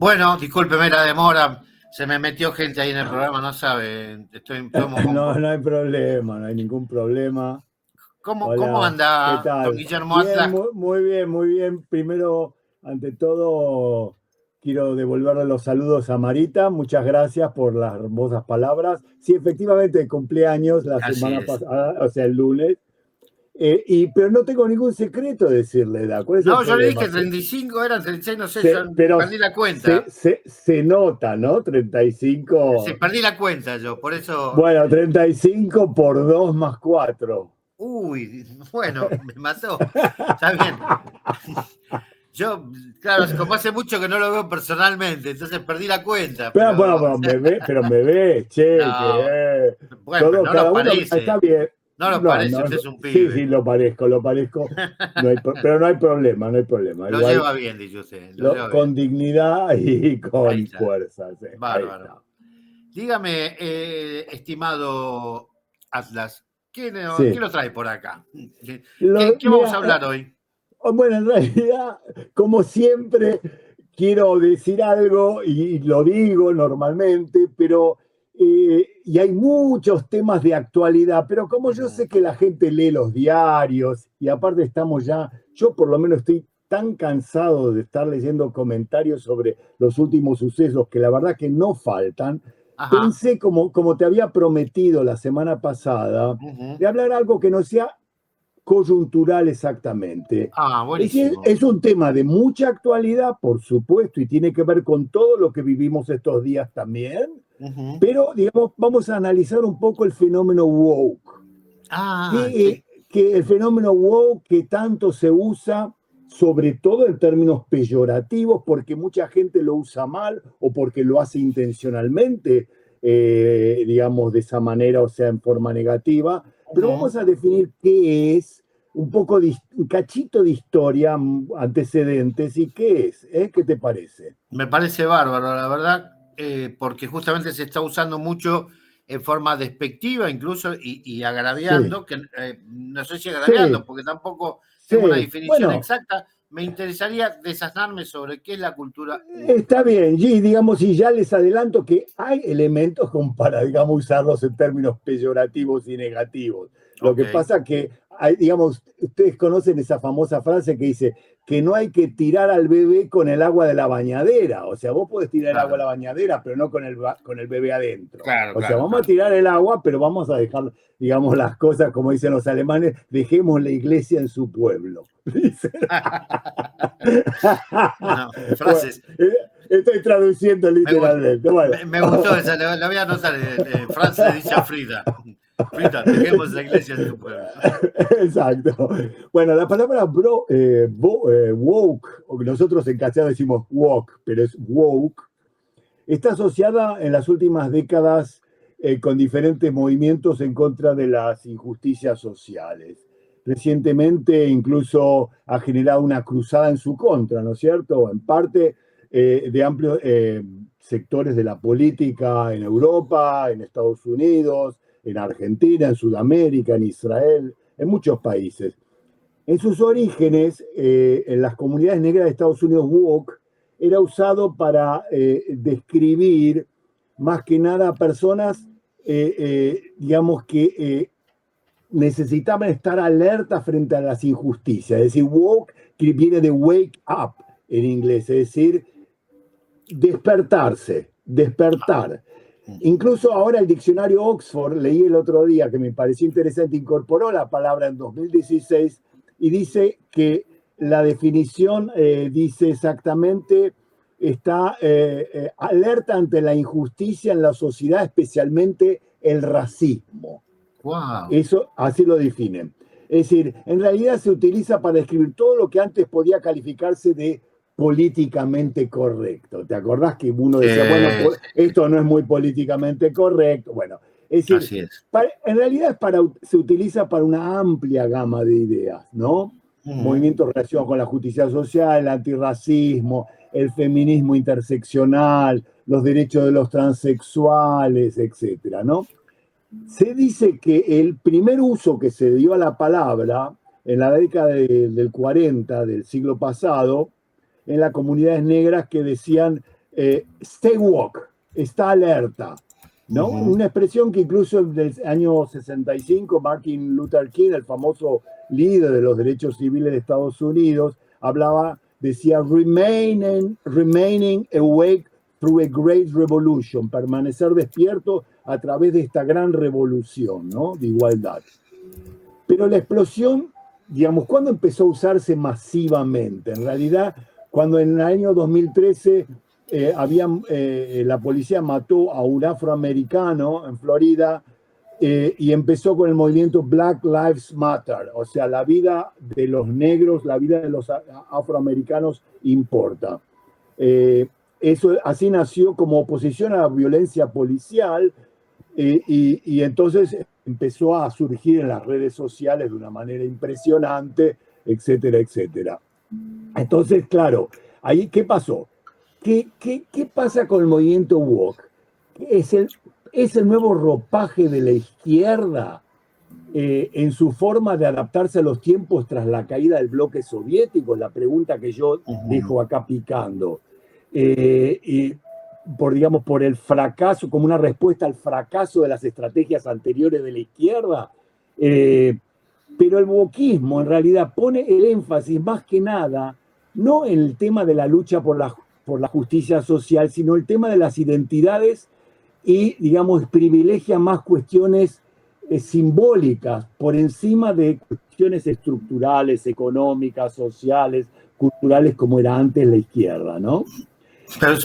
Bueno, discúlpeme la demora, se me metió gente ahí en el programa, no sabe. No, no hay problema, no hay ningún problema. ¿Cómo Hola, ¿qué anda don tal? Guillermo Bien, Atlas? muy bien, muy bien. Primero, ante todo, quiero devolverle los saludos a Marita. Muchas gracias por las hermosas palabras. Sí, efectivamente, cumpleaños la Así semana es. pasada, o sea, el lunes. Pero no tengo ningún secreto de decirle edad. ¿Cuál es el No, yo le problema? dije 35, eran 36, no sé, yo Pero perdí la cuenta. se nota, ¿no? Sí, 35. perdí la cuenta yo, por eso. Bueno, 35 por 2 más 4. Uy, bueno, me mató. Está bien. Yo, claro, como hace mucho que no lo veo personalmente, entonces perdí la cuenta, Pero, pero. bueno, pero me ves, che, No, bueno, pero todo, no lo cada uno está parece. bien. No lo No, parece, no, usted es un sí, sí, pibe. lo parezco. Pero no hay problema, no hay problema. Lo Igual, lleva bien, dice usted, lo lleva bien. con dignidad y Ahí con está, fuerza, sí, ahí está. bárbaro. Dígame, estimado Atlas, ¿qué Sí. lo trae por acá? ¿Qué vamos a Mira, hablar hoy? bueno, en realidad, como siempre, quiero decir algo y lo digo normalmente, pero y hay muchos temas de actualidad, pero como yo sé que la gente lee los diarios y aparte estamos ya, yo por lo menos estoy tan cansado de estar leyendo comentarios sobre los últimos sucesos que la verdad que no faltan, Ajá. pensé como te había prometido la semana pasada, Ujú. de hablar algo que no sea coyuntural exactamente. Ah, Es decir, buenísimo. es un tema de mucha actualidad, por supuesto, y tiene que ver con todo lo que vivimos estos días también, Ujú. pero digamos, vamos a analizar un poco el fenómeno woke, Ah, que, sí. que el fenómeno woke que tanto se usa, sobre todo en términos peyorativos, porque mucha gente lo usa mal o porque lo hace intencionalmente, digamos, de esa manera, o sea, en forma negativa. Pero Ujú. vamos a definir qué es, un poco un cachito de historia, antecedentes, y qué es, ¿eh? ¿Qué te parece? Me parece bárbaro, la verdad, porque justamente se está usando mucho en forma despectiva, incluso, y Sí, agraviando, que no sé si agraviando, sí, porque tampoco tengo una sí. definición Bueno, exacta. Me interesaría desasnarme sobre qué es la cultura woke. está bien, y digamos, y ya les adelanto que hay elementos como para, digamos, usarlos en términos peyorativos y negativos. Lo Ok, que pasa que, hay, digamos, ustedes conocen esa famosa frase que dice que no hay que tirar al bebé con el agua de la bañadera. O sea, vos podés tirar el agua a claro, la bañadera, pero no con el bebé adentro. claro, O sea, claro, vamos a claro. tirar el agua, pero vamos a dejar, digamos, las cosas, como dicen los alemanes, dejemos la iglesia en su pueblo. Dicen. Bueno, Bueno, frases. estoy traduciendo Me, gu- literalmente. Bueno. me gustó esa, la voy a anotar. Frase dicha Frida. Frida, dejemos la iglesia en tu pueblo. Exacto. Bueno, la palabra woke, o que nosotros en castellano decimos woke, pero es woke, está asociada en las últimas décadas con diferentes movimientos en contra de las injusticias sociales. Recientemente incluso ha generado una cruzada en su contra, ¿no es cierto? En parte de amplios sectores de la política en Europa, en Estados Unidos, en Argentina, en Sudamérica, en Israel, en muchos países. En sus orígenes, en las comunidades negras de Estados Unidos, woke era usado para describir más que nada personas, digamos, que necesitaban estar alerta frente a las injusticias. Es decir, woke que viene de wake up en inglés, es decir, despertarse, despertar. Incluso ahora el diccionario Oxford, leí el otro día que me pareció interesante, incorporó la palabra en 2016 y dice que la definición dice exactamente, está alerta ante la injusticia en la sociedad, especialmente el racismo. Wow. Eso así lo definen. Es decir, en realidad se utiliza para describir todo lo que antes podía calificarse de políticamente correcto. ¿Te acordás que uno decía, bueno, Sí, esto no es muy políticamente correcto? Bueno, es decir, así es. en realidad se utiliza para una amplia gama de ideas, ¿no? Ujú. Movimientos relacionados con la justicia social, el antirracismo, el feminismo interseccional, los derechos de los transexuales, etcétera, ¿no? Se dice que el primer uso que se dio a la palabra en la década del 40 del siglo pasado, en las comunidades negras que decían stay woke, está alerta, ¿no? Una expresión que incluso del año 65, Martin Luther King, el famoso líder de los derechos civiles de Estados Unidos, decía, remaining awake through a great revolution, permanecer despierto a través de esta gran revolución, ¿no? De igualdad. Pero la explosión, digamos, ¿cuándo empezó a usarse masivamente? En realidad, cuando en el año 2013 la policía mató a un afroamericano en Florida y empezó con el movimiento Black Lives Matter, o sea, la vida de los negros, la vida de los afroamericanos importa. Así nació como oposición a la violencia policial y entonces empezó a surgir en las redes sociales de una manera impresionante, etcétera, etcétera. Entonces, claro, ahí, ¿qué pasó? ¿Qué pasa con el movimiento woke? ¿Es el nuevo ropaje de la izquierda en su forma de adaptarse a los tiempos tras la caída del bloque soviético? La pregunta que yo dejo acá picando. Y por el fracaso, como una respuesta al fracaso de las estrategias anteriores de la izquierda. Pero el wokismo en realidad pone el énfasis más que nada, no en el tema de la lucha por la justicia social, sino el tema de las identidades y, digamos, privilegia más cuestiones simbólicas por encima de cuestiones estructurales, económicas, sociales, culturales, como era antes la izquierda, ¿no?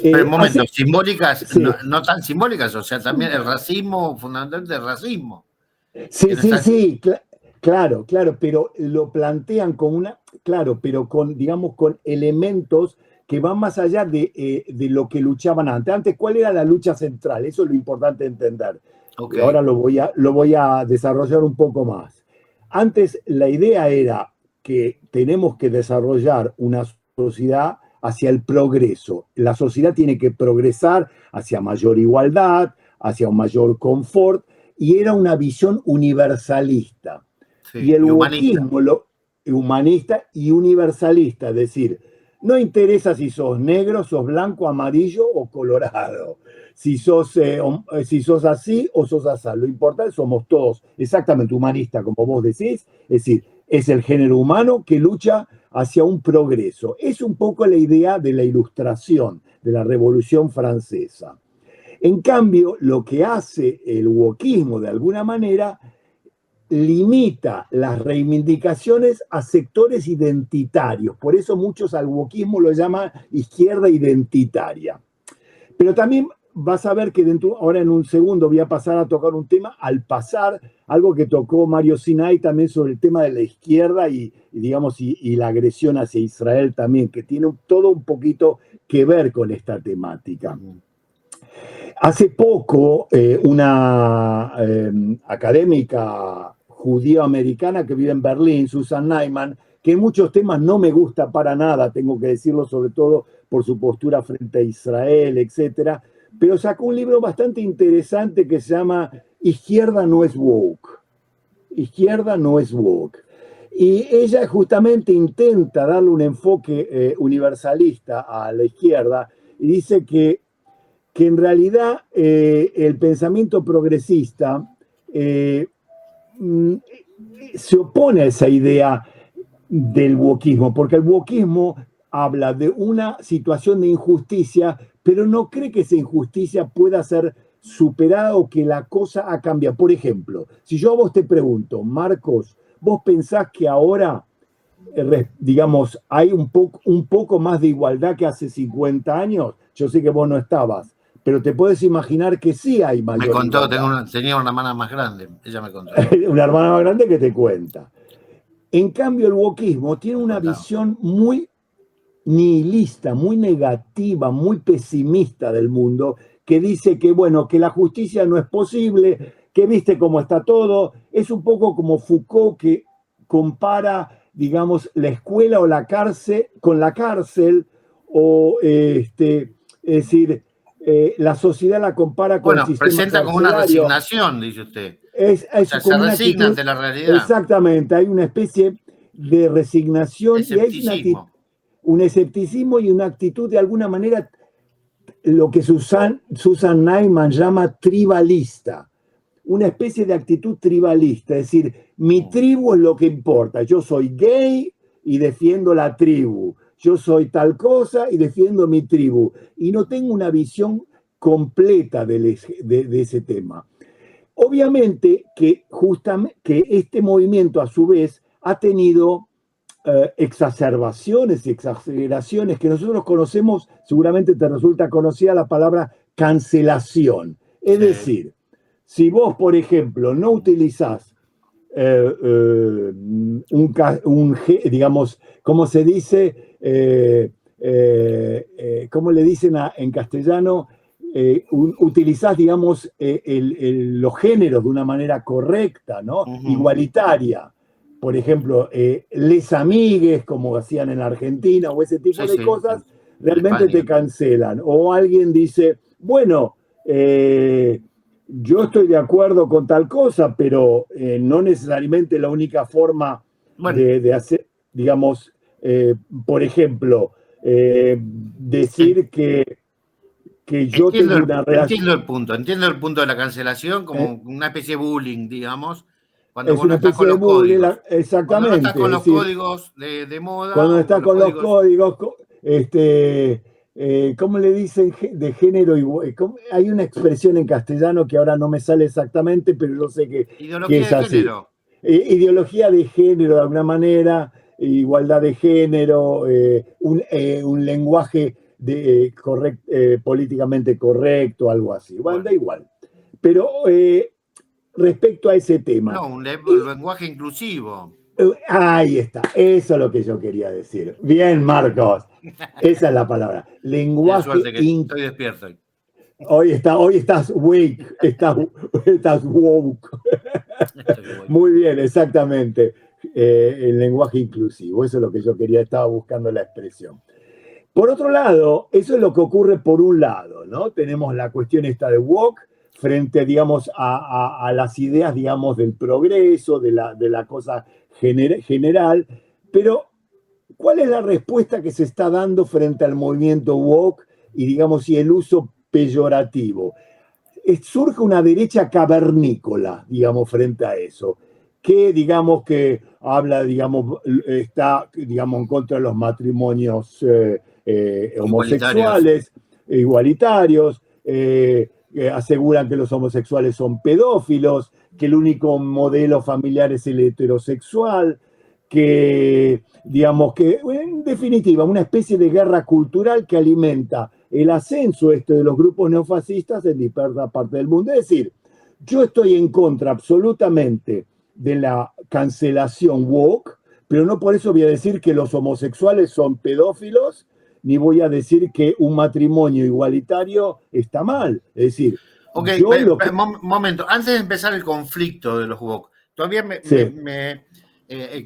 Pero un momento, simbólicas, sí. No tan simbólicas, o sea, también el racismo, fundamentalmente el racismo. Sí, claro, pero lo plantean como pero con elementos que van más allá de lo que luchaban antes. Antes, ¿cuál era la lucha central? Eso es lo importante entender. Okay. Ahora lo voy a desarrollar un poco más. Antes, la idea era que tenemos que desarrollar una sociedad hacia el progreso. La sociedad tiene que progresar hacia mayor igualdad, hacia un mayor confort, y era una visión universalista. Sí, y el wokismo, humanista y universalista, es decir, no interesa si sos negro, sos blanco, amarillo o colorado, si sos así o sos así. Lo importante somos todos exactamente humanistas, como vos decís, es decir, es el género humano que lucha hacia un progreso. Es un poco la idea de la Ilustración, de la Revolución Francesa. En cambio, lo que hace el wokismo, de alguna manera, limita las reivindicaciones a sectores identitarios. Por eso muchos al wokismo lo llaman izquierda identitaria. Pero también vas a ver que ahora en un segundo voy a pasar a tocar un tema, al pasar, algo que tocó Mario Sinai también sobre el tema de la izquierda y la agresión hacia Israel también, que tiene todo un poquito que ver con esta temática. Hace poco, una académica judío-americana que vive en Berlín, Susan Neiman, que en muchos temas no me gusta para nada, tengo que decirlo, sobre todo por su postura frente a Israel, etcétera, pero sacó un libro bastante interesante que se llama Izquierda no es woke. Izquierda no es woke. Y ella justamente intenta darle un enfoque universalista a la izquierda y dice que en realidad el pensamiento progresista se opone a esa idea del wokismo, porque el wokismo habla de una situación de injusticia, pero no cree que esa injusticia pueda ser superada o que la cosa ha cambiado. Por ejemplo, si yo a vos te pregunto, Marcos, ¿vos pensás que ahora, hay un poco más de igualdad que hace 50 años? Yo sé que vos no estabas, pero te puedes imaginar que sí hay mayor Me contó, igualdad. tenía una hermana más grande, ella me contó. Una hermana más grande que te cuenta. En cambio, el wokismo tiene una visión muy nihilista, muy negativa, muy pesimista del mundo, que dice que, que la justicia no es posible, que viste cómo está todo. Es un poco como Foucault, que compara, la escuela o la cárcel con la cárcel, o es decir, la sociedad la compara con el sistema presenta como una resignación, dice usted. O sea, se resigna ante la realidad. Exactamente, hay una especie de resignación y hay un escepticismo y una actitud de alguna manera lo que Susan Neiman llama tribalista, una especie de actitud tribalista, es decir, mi tribu es lo que importa, yo soy gay y defiendo la tribu, yo soy tal cosa y defiendo mi tribu, y no tengo una visión completa de ese tema. Obviamente que, justamente, que este movimiento a su vez ha tenido exacerbaciones y exageraciones que nosotros conocemos, seguramente te resulta conocida la palabra cancelación. Es decir, si vos, por ejemplo, no utilizás digamos, ¿cómo se dice? ¿Cómo le dicen en castellano? Utilizás, digamos, los géneros de una manera correcta, ¿no? Igualitaria. Por ejemplo, les amigues, como hacían en Argentina, o ese tipo de cosas, realmente te cancelan. O alguien dice, bueno, yo estoy de acuerdo con tal cosa, pero no necesariamente la única forma de hacer, digamos, por ejemplo, decir que yo tengo una relación. Entiendo el punto de la cancelación como una especie de bullying, digamos, cuando Es vos no una estás con especie de los bullying, códigos. Cuando no estás exactamente. con Es los decir, códigos de moda cuando o está con los con los códigos. códigos, ¿cómo le dicen de género? Hay una expresión en castellano que ahora no me sale exactamente, pero yo sé que Ideología es de así. género. Ideología de género, de alguna manera, igualdad de género, un lenguaje políticamente correcto, algo así. Bueno, da igual. Pero respecto a ese tema. No, un lenguaje inclusivo. Ahí está, eso es lo que yo quería decir. Bien, Marcos, esa es la palabra. Tienes Lenguaje suerte que estoy despierto. hoy estás wake, estás woke. Estoy Muy bien, exactamente. El lenguaje inclusivo, eso es lo que yo quería, estaba buscando la expresión. Por otro lado, eso es lo que ocurre por un lado, ¿no? Tenemos la cuestión esta de woke frente, digamos, a las ideas, digamos, del progreso, de la cosa general, pero ¿cuál es la respuesta que se está dando frente al movimiento woke y, digamos, y el uso peyorativo? Surge una derecha cavernícola, digamos, frente a eso, que, digamos, que habla, digamos, está, digamos, en contra de los matrimonios igualitarios. homosexuales, igualitarios, aseguran que los homosexuales son pedófilos, que el único modelo familiar es el heterosexual, que, digamos, que en definitiva, una especie de guerra cultural que alimenta el ascenso de los grupos neofascistas en diversas partes del mundo. Es decir, yo estoy en contra absolutamente de la cancelación woke, pero no por eso voy a decir que los homosexuales son pedófilos, ni voy a decir que un matrimonio igualitario está mal. Es decir, Ok, yo lo que... momento. Antes de empezar el conflicto de los woke, todavía Sí,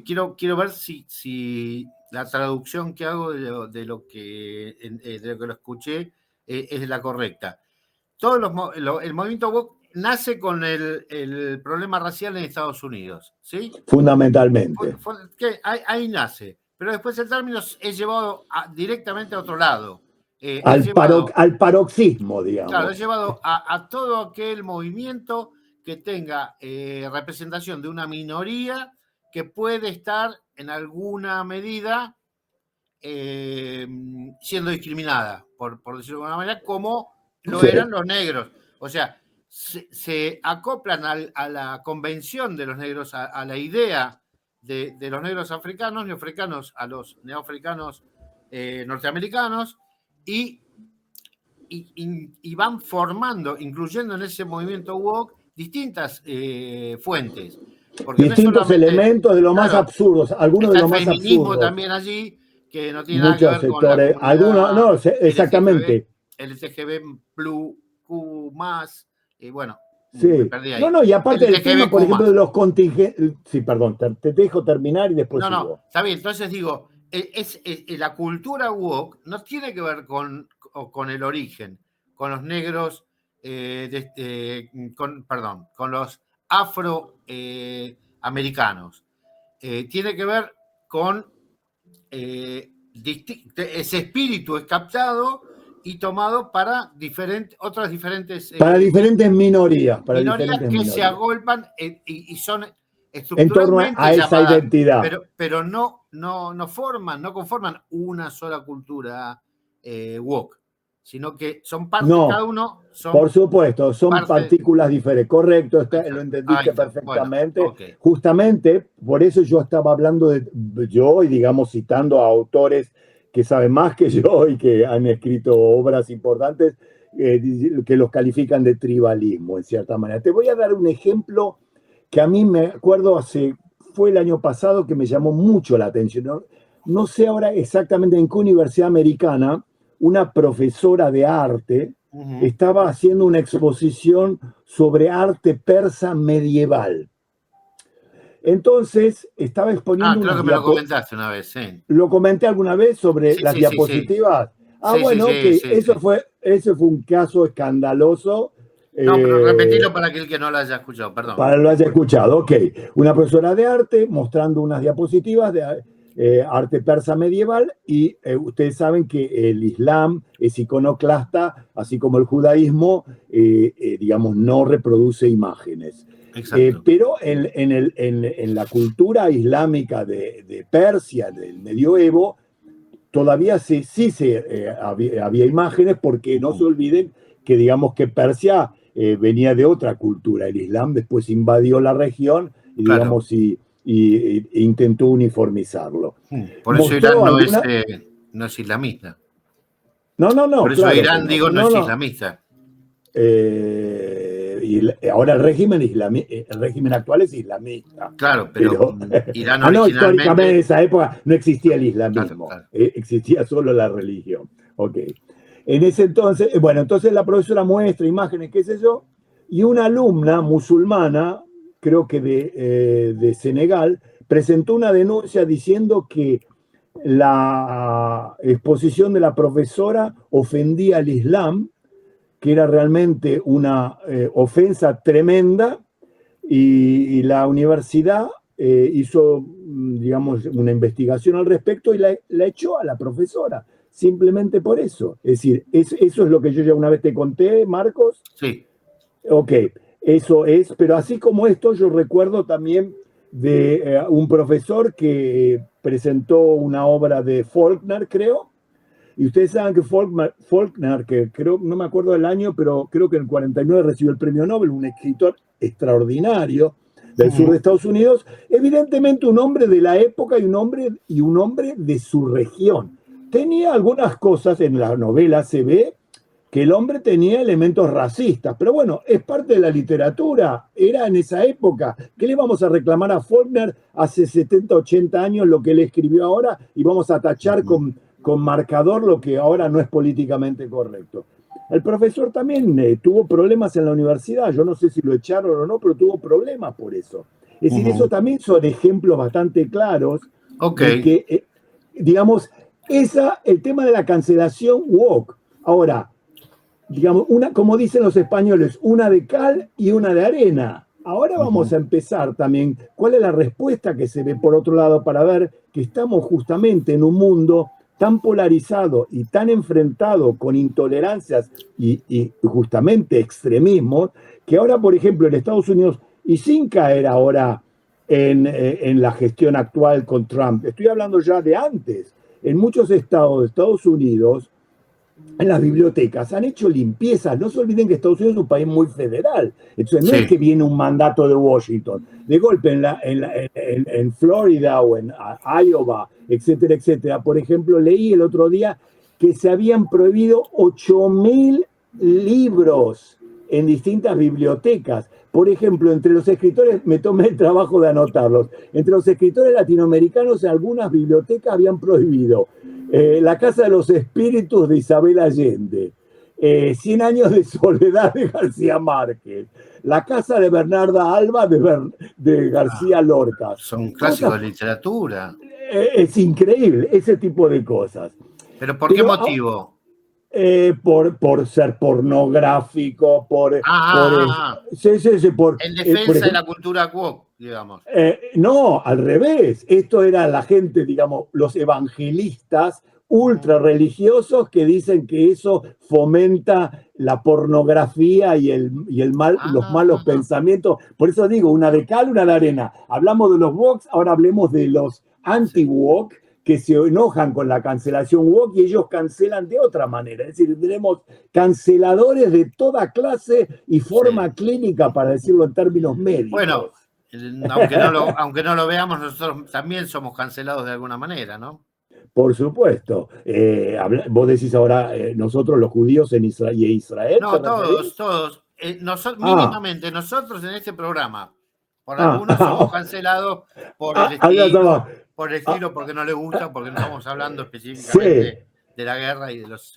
quiero ver si la traducción que hago de lo que lo escuché es la correcta. El movimiento woke nace con el problema racial en Estados Unidos, ¿sí? fundamentalmente. Ahí nace, pero después el término es llevado directamente a otro lado. Al paroxismo, Claro, es digamos. llevado a todo aquel movimiento que tenga representación de una minoría que puede estar en alguna medida siendo discriminada, por decirlo de alguna manera, como lo Sí, eran los negros. O sea, se acoplan a la convención de los negros, a la idea de los negros africanos, neoafricanos, a los neoafricanos norteamericanos, y van formando, incluyendo en ese movimiento woke, distintas fuentes. Porque no es distintos solamente, elementos de lo más claro, absurdos, algunos de está el los más feminismo absurdos. también allí, que no tiene nada que Muchos ver con la sectores, algunos, comunidad no, LGTB, exactamente. LGTB+, Q+, y bueno, me Sí. perdí No, ahí. no, y aparte del tema, por ejemplo, de LGTBQ+. los contingentes. Sí, perdón, te dejo terminar y después No, no, sigo. está bien. Entonces digo, la cultura woke no tiene que ver con el origen, con los negros, con los afroamericanos. Tiene que ver con ese espíritu es captado y tomado para otras diferentes Para diferentes minorías. Para minorías diferentes que minorías. se agolpan y son En torno estructuralmente a esa llamadas, identidad. pero no conforman una sola cultura woke, sino que son parte, No, cada uno son por supuesto, son parte. partículas diferentes. Correcto, lo Ahí entendiste está. perfectamente. Bueno, okay. Justamente, por eso yo estaba hablando y digamos citando a autores que saben más que yo y que han escrito obras importantes que los califican de tribalismo, en cierta manera. Te voy a dar un ejemplo que a mí me acuerdo fue el año pasado que me llamó mucho la atención. No sé ahora exactamente en qué universidad americana, una profesora de arte estaba haciendo una exposición sobre arte persa medieval. Entonces, estaba exponiendo creo que me lo comentaste una vez, sí. ¿Lo comenté alguna vez sobre las diapositivas? Sí. Bueno, ok, ese fue un caso escandaloso. No, pero repetilo para aquel que no lo haya escuchado, perdón. Para que lo haya escuchado, ok. Una profesora de arte mostrando unas diapositivas de arte persa medieval y ustedes saben que el Islam es iconoclasta, así como el judaísmo, digamos, no reproduce imágenes. Pero en la cultura islámica de Persia, del medioevo, todavía sí había imágenes, porque no se olviden que, digamos, que Persia venía de otra cultura. El Islam después invadió la región y, digamos, e intentó uniformizarlo. Por eso Irán no es islamista. No. Por eso Irán, digo, no es islamista. Y ahora el régimen actual es islamista. Claro, pero Irán originalmente... históricamente en esa época no existía el islamismo, claro. Existía solo la religión. Ok. En ese entonces, entonces la profesora muestra imágenes, qué sé yo, y una alumna musulmana, creo que de Senegal, presentó una denuncia diciendo que la exposición de la profesora ofendía al Islam, que era realmente una ofensa tremenda, y la universidad hizo, digamos, una investigación al respecto y la echó a la profesora, simplemente por eso. Es decir, eso es lo que yo ya una vez te conté, Marcos. Sí. Ok, eso es, pero así como esto, yo recuerdo también de un profesor que presentó una obra de Faulkner, creo. Y ustedes saben que Faulkner, que creo, no me acuerdo del año, pero creo que en el 49 recibió el premio Nobel, un escritor extraordinario del sur de Estados Unidos, evidentemente un hombre de la época y un hombre de su región. Tenía algunas cosas, en la novela se ve que el hombre tenía elementos racistas, pero bueno, es parte de la literatura, era en esa época. ¿Qué le vamos a reclamar a Faulkner hace 70, 80 años lo que él escribió ahora y vamos a tachar con marcador lo que ahora no es políticamente correcto? El profesor también tuvo problemas en la universidad, yo no sé si lo echaron o no, pero tuvo problemas por eso. Es decir, eso también son ejemplos bastante claros de que, digamos, el tema de la cancelación woke. Ahora, digamos, como dicen los españoles, una de cal y una de arena. Ahora vamos a empezar también, ¿cuál es la respuesta que se ve por otro lado para ver que estamos justamente en un mundo tan polarizado y tan enfrentado con intolerancias y justamente extremismos, que ahora, por ejemplo, en Estados Unidos, y sin caer ahora en la gestión actual con Trump, estoy hablando ya de antes, en muchos estados de Estados Unidos, en las bibliotecas han hecho limpiezas. No se olviden que Estados Unidos es un país muy federal. Entonces no es que viene un mandato de Washington. De golpe en Florida o en Iowa, etcétera, etcétera. Por ejemplo, leí el otro día que se habían prohibido 8.000 libros en distintas bibliotecas. Por ejemplo, entre los escritores, me tomé el trabajo de anotarlos, entre los escritores latinoamericanos en algunas bibliotecas habían prohibido La Casa de los Espíritus de Isabel Allende, 100 años de soledad de García Márquez, La Casa de Bernarda Alba de García Lorca. Son clásicos de literatura. Es increíble, ese tipo de cosas. ¿Pero por qué motivo? Por ser pornográfico, en defensa de la cultura woke, digamos. No, al revés. Esto era la gente, digamos, los evangelistas ultra religiosos que dicen que eso fomenta la pornografía y los malos pensamientos. Por eso digo, una de cal, una de arena. Hablamos de los woke, ahora hablemos de los anti-woke, que se enojan con la cancelación woke y ellos cancelan de otra manera. Es decir, tenemos canceladores de toda clase y forma clínica, para decirlo en términos médicos. Bueno, aunque no lo veamos, nosotros también somos cancelados de alguna manera, ¿no? Por supuesto. Vos decís ahora, nosotros los judíos en Israel. No, todos. Mínimamente, nosotros en este programa, por algunos somos cancelados por el estilo, porque no les gusta, porque no estamos hablando específicamente de la guerra y de los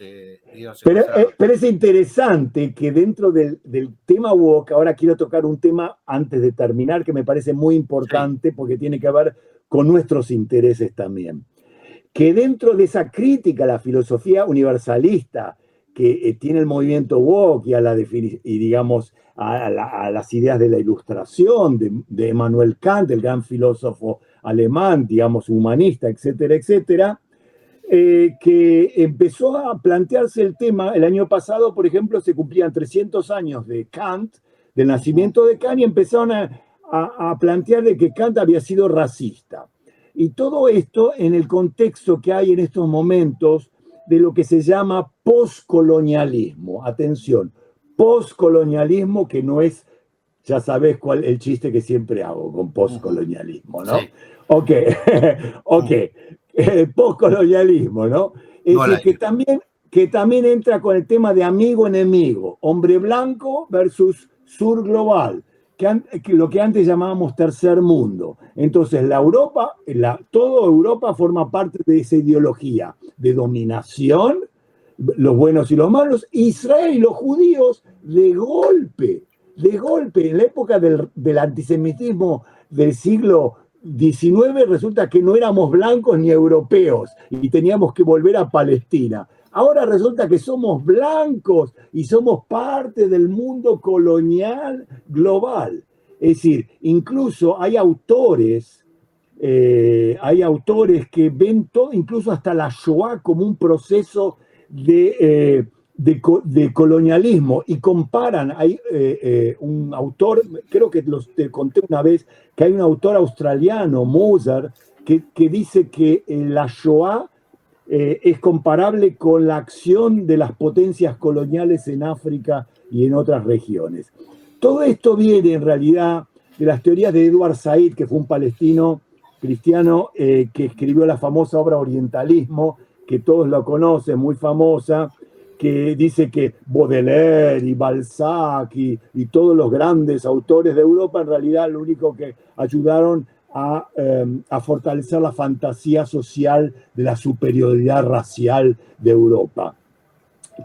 pero es interesante que dentro del tema woke, ahora quiero tocar un tema antes de terminar que me parece muy importante porque tiene que ver con nuestros intereses también. Que dentro de esa crítica a la filosofía universalista que tiene el movimiento woke y digamos a las ideas de la Ilustración de Immanuel Kant, el gran filósofo alemán, digamos humanista, etcétera, etcétera, que empezó a plantearse el tema. El año pasado, por ejemplo, se cumplían 300 años de Kant, del nacimiento de Kant, y empezaron a plantear de que Kant había sido racista. Y todo esto en el contexto que hay en estos momentos de lo que se llama poscolonialismo. Atención, poscolonialismo, que no es, ya sabés cuál el chiste que siempre hago con poscolonialismo, ¿no? Sí. Ok. Poscolonialismo, ¿no? Es decir, que también entra con el tema de amigo-enemigo, hombre blanco versus sur global, que lo que antes llamábamos tercer mundo. Entonces, toda Europa forma parte de esa ideología de dominación, los buenos y los malos. Israel y los judíos, de golpe, en la época del antisemitismo del siglo XIX, resulta que no éramos blancos ni europeos y teníamos que volver a Palestina. Ahora resulta que somos blancos y somos parte del mundo colonial global. Es decir, incluso hay autores que ven todo, incluso hasta la Shoah, como un proceso de colonialismo, y comparan. Hay un autor, creo que te conté una vez, que hay un autor australiano, Moser, que dice que la Shoah es comparable con la acción de las potencias coloniales en África y en otras regiones. Todo esto viene en realidad de las teorías de Edward Said, que fue un palestino cristiano que escribió la famosa obra Orientalismo, que todos lo conocen, muy famosa, que dice que Baudelaire y Balzac y todos los grandes autores de Europa en realidad lo único que ayudaron a fortalecer la fantasía social de la superioridad racial de Europa.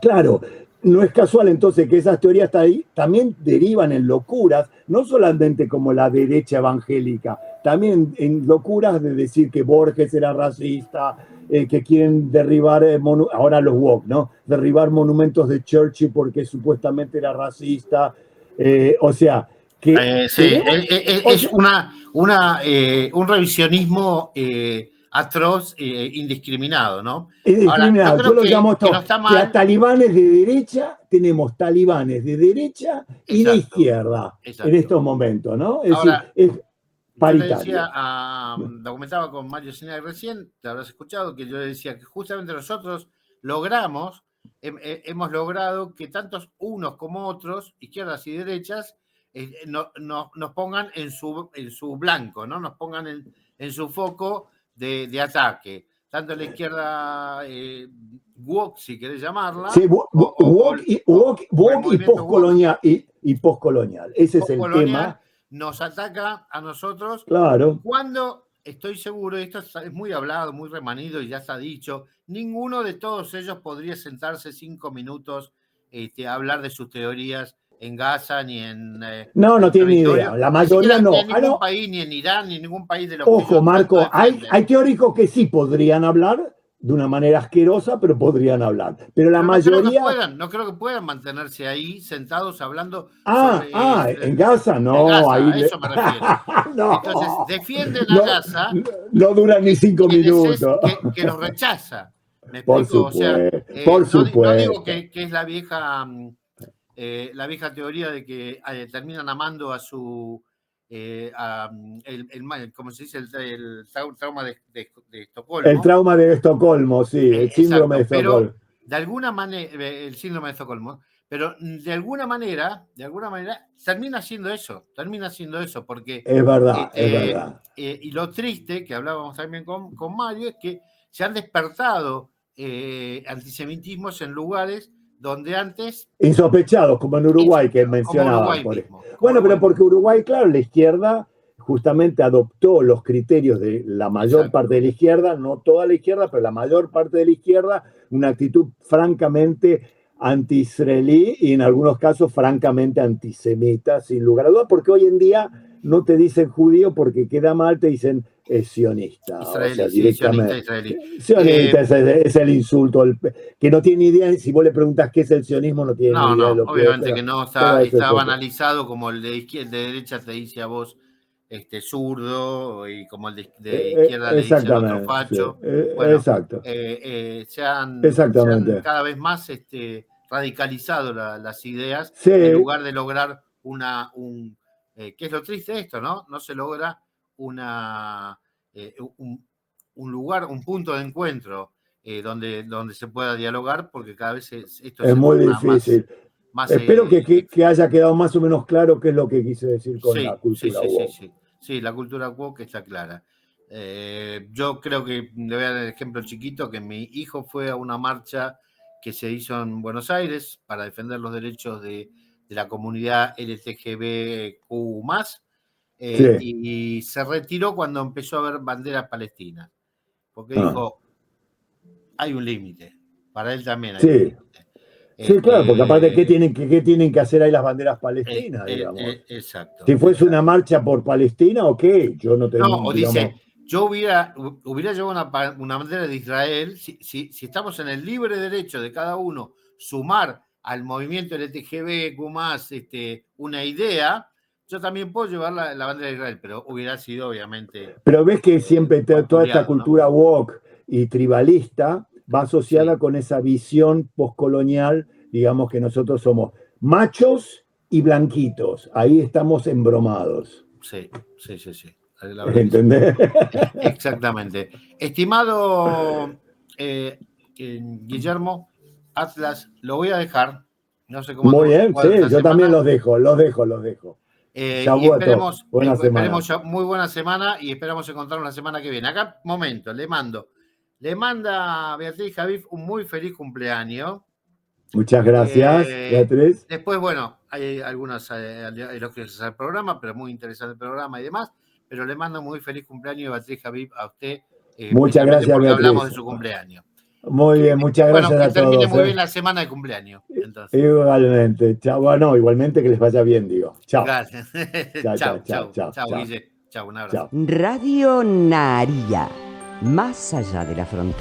Claro, no es casual entonces que esas teorías también derivan en locuras, no solamente como la derecha evangélica, también en locuras de decir que Borges era racista, que quieren derribar, ahora los woke, ¿no? Derribar monumentos de Churchill porque supuestamente era racista. O sea, que... es un revisionismo atroz, indiscriminado, ¿no? Indiscriminado. Ahora, yo lo llamo esto, que a talibanes de derecha, tenemos talibanes de derecha y de izquierda en estos momentos, ¿no? Es decir, es paritario. Lo comentaba con Mario Sinag recién, te habrás escuchado, que yo decía que justamente nosotros hemos logrado que tantos unos como otros, izquierdas y derechas, nos pongan en su blanco, ¿no? Nos pongan en su foco de ataque. Tanto la izquierda woke, si querés llamarla. Sí, woke y postcolonial. Y postcolonial. Ese es el tema. Nos ataca a nosotros. Claro. Cuando estoy seguro, y esto es muy hablado, muy remanido y ya está dicho, ninguno de todos ellos podría sentarse 5 minutos a hablar de sus teorías en Gaza ni en... no tiene ni idea. La mayoría no. Ni en ningún país, ni en Irán, ni en ningún país de los... Ojo, Marco, hay teóricos que sí podrían hablar de una manera asquerosa, pero podrían hablar. Pero la mayoría... No creo que puedan mantenerse ahí sentados hablando... en Gaza no. En Gaza, ahí a eso me refiero. No. Entonces, defienden a Gaza... No duran ni 5 minutos. Que los rechaza. ¿Me Por explico? O sea, supuesto, por no digo supuesto. que es la vieja teoría de que terminan amando a su, ¿cómo se dice? El trauma de El Estocolmo. trauma de Estocolmo, sí, el síndrome de Exacto, pero Estocolmo. de alguna manera, el síndrome de Estocolmo, pero de alguna manera, termina siendo eso, porque, Es verdad, es verdad. y lo triste, que hablábamos también con Mario, es que se han despertado antisemitismos en lugares donde antes, Insospechados, como en Uruguay que como mencionaban. Uruguay mismo, Bueno, pero porque Uruguay, claro, la izquierda justamente adoptó los criterios de la mayor exacto, parte de la izquierda, no toda la izquierda, pero la mayor parte de la izquierda, una actitud francamente anti-israelí y en algunos casos francamente antisemita, sin lugar a dudas, porque hoy en día no te dicen judío porque queda mal, te dicen sionista, o sea, israelí, sí, sionista directamente. israelí. Sionista es el insulto, que no tiene ni idea, si vos le preguntas qué es el sionismo, no tiene ni No, idea de no, lo que es, obviamente que no, pero ese es está otro. banalizado como el de izquierda, de derecha te dice a vos zurdo, y como el de izquierda le dice al otro Exactamente, sí, facho. Bueno, exacto, se han exactamente. cada vez más radicalizado las ideas, en Sí, lugar de lograr ¿qué es lo triste de esto, no? No se logra una, un lugar, un punto de encuentro donde se pueda dialogar, porque cada vez esto es se muy torna difícil. más Espero que haya quedado más o menos claro qué es lo que quise decir con la sí, sí, cultura sí, sí, woke. sí. Sí, la cultura woke está clara. Yo creo que le voy a dar el ejemplo chiquito, que mi hijo fue a una marcha que se hizo en Buenos Aires para defender los derechos de la comunidad LGBTQ+, Sí, y se retiró cuando empezó a ver banderas palestinas, porque ah, dijo, hay un límite, para él también hay un sí, límite. sí, claro, porque aparte, Este, qué tienen que hacer ahí las banderas palestinas, digamos? exacto, Si fuese una exacto. marcha por Palestina, ok, yo no No, tengo, o digamos, dice, yo hubiera llevado una bandera de Israel, si estamos en el libre derecho de cada uno sumar al movimiento LGTBQ+, una idea, yo también puedo llevar la bandera de Israel, pero hubiera sido obviamente pero ves que siempre toda esta vapuleado, ¿no? cultura woke y tribalista va asociada Sí, con esa visión postcolonial, digamos que nosotros somos machos y blanquitos, ahí estamos embromados, sí, sí, sí, sí. La verdad que sí. ¿entendés? Exactamente. Estimado Guillermo Atlas, lo voy a dejar. No sé cómo Muy anduvo su bien, cuadro sí, esta yo también semana. los dejo. Y Shabuato, buena semana. esperemos muy buena semana, y esperamos encontrarnos la semana que viene. Acá, momento, le manda Beatriz Javif un muy feliz cumpleaños. Muchas gracias, Beatriz. Después, bueno, hay algunos elogios al programa, pero muy interesante el programa y demás. Pero le mando un muy feliz cumpleaños, Beatriz Javif, a usted, Muchas especialmente gracias, porque hablamos de Beatriz. su cumpleaños. Muy bien, muchas Bueno, gracias que a termine todos. muy bien la semana de cumpleaños. Entonces, Igualmente. Chao, bueno, igualmente que les vaya bien, digo. Chao. gracias. Chao, chao, Chau, chao, chau, chao, chau, chao, Guille. Chau, un abrazo. chao. Radio Naría, más allá de la frontera.